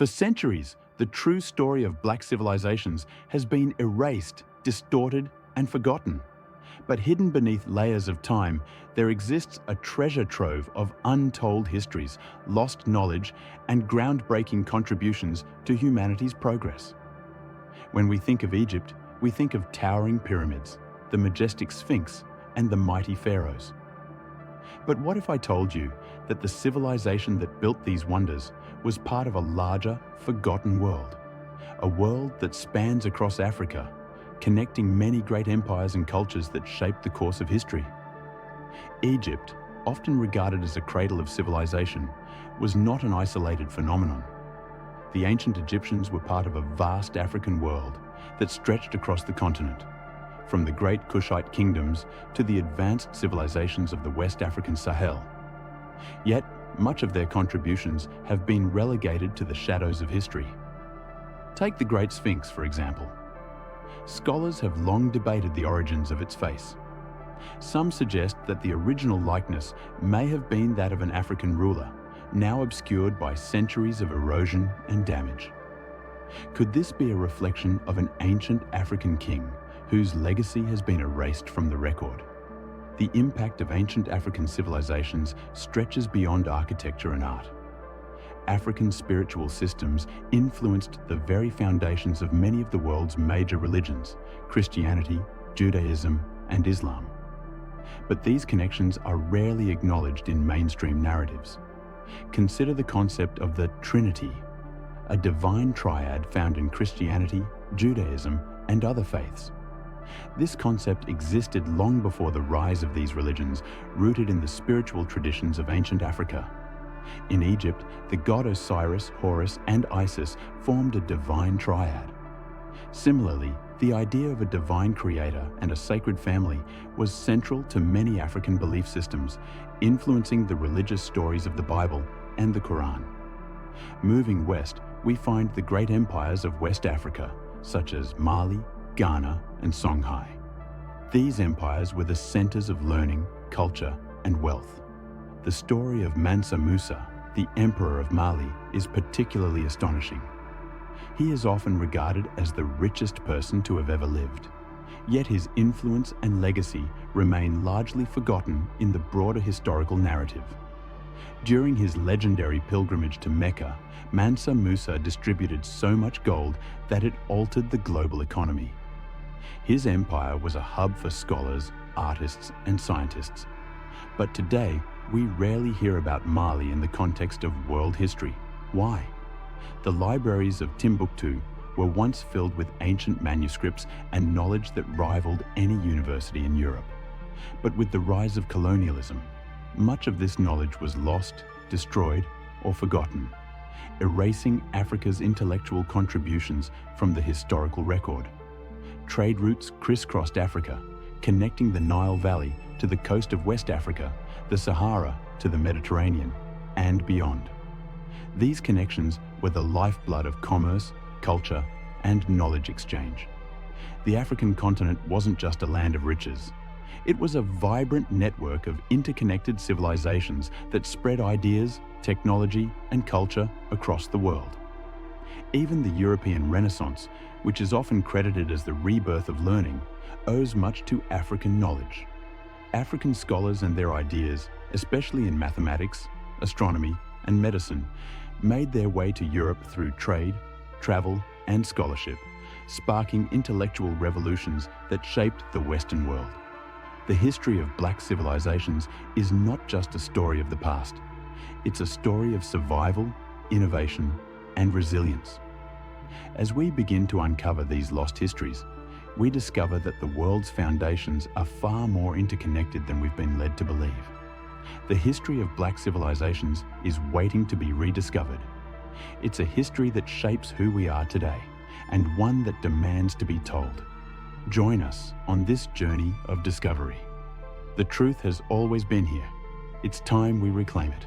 For centuries, the true story of black civilizations has been erased, distorted, and forgotten. But hidden beneath layers of time, there exists a treasure trove of untold histories, lost knowledge, and groundbreaking contributions to humanity's progress. When we think of Egypt, we think of towering pyramids, the majestic Sphinx, and the mighty pharaohs. But what if I told you that the civilization that built these wonders was part of a larger, forgotten world? A world that spans across Africa, connecting many great empires and cultures that shaped the course of history. Egypt, often regarded as a cradle of civilization, was not an isolated phenomenon. The ancient Egyptians were part of a vast African world that stretched across the continent, from the great Kushite kingdoms to the advanced civilizations of the West African Sahel. Yet, much of their contributions have been relegated to the shadows of history. Take the Great Sphinx, for example. Scholars have long debated the origins of its face. Some suggest that the original likeness may have been that of an African ruler, now obscured by centuries of erosion and damage. Could this be a reflection of an ancient African king whose legacy has been erased from the record? The impact of ancient African civilizations stretches beyond architecture and art. African spiritual systems influenced the very foundations of many of the world's major religions: Christianity, Judaism, and Islam. But these connections are rarely acknowledged in mainstream narratives. Consider the concept of the Trinity, a divine triad found in Christianity, Judaism, and other faiths. This concept existed long before the rise of these religions, rooted in the spiritual traditions of ancient Africa. In Egypt, the god Osiris, Horus, and Isis formed a divine triad. Similarly, the idea of a divine creator and a sacred family was central to many African belief systems, influencing the religious stories of the Bible and the Quran. Moving west, we find the great empires of West Africa, such as Mali, Ghana, and Songhai. These empires were the centers of learning, culture, and wealth. The story of Mansa Musa, the Emperor of Mali, is particularly astonishing. He is often regarded as the richest person to have ever lived. Yet his influence and legacy remain largely forgotten in the broader historical narrative. During his legendary pilgrimage to Mecca, Mansa Musa distributed so much gold that it altered the global economy. His empire was a hub for scholars, artists, and scientists. But today, we rarely hear about Mali in the context of world history. Why? The libraries of Timbuktu were once filled with ancient manuscripts and knowledge that rivaled any university in Europe. But with the rise of colonialism, much of this knowledge was lost, destroyed, or forgotten, erasing Africa's intellectual contributions from the historical record. Trade routes crisscrossed Africa, connecting the Nile Valley to the coast of West Africa, the Sahara to the Mediterranean, and beyond. These connections were the lifeblood of commerce, culture, and knowledge exchange. The African continent wasn't just a land of riches. It was a vibrant network of interconnected civilizations that spread ideas, technology, and culture across the world. Even the European Renaissance, which is often credited as the rebirth of learning, owes much to African knowledge. African scholars and their ideas, especially in mathematics, astronomy, and medicine, made their way to Europe through trade, travel, and scholarship, sparking intellectual revolutions that shaped the Western world. The history of black civilizations is not just a story of the past. It's a story of survival, innovation, and resilience. As we begin to uncover these lost histories, we discover that the world's foundations are far more interconnected than we've been led to believe. The history of black civilizations is waiting to be rediscovered. It's a history that shapes who we are today, and one that demands to be told. Join us on this journey of discovery. The truth has always been here. It's time we reclaim it.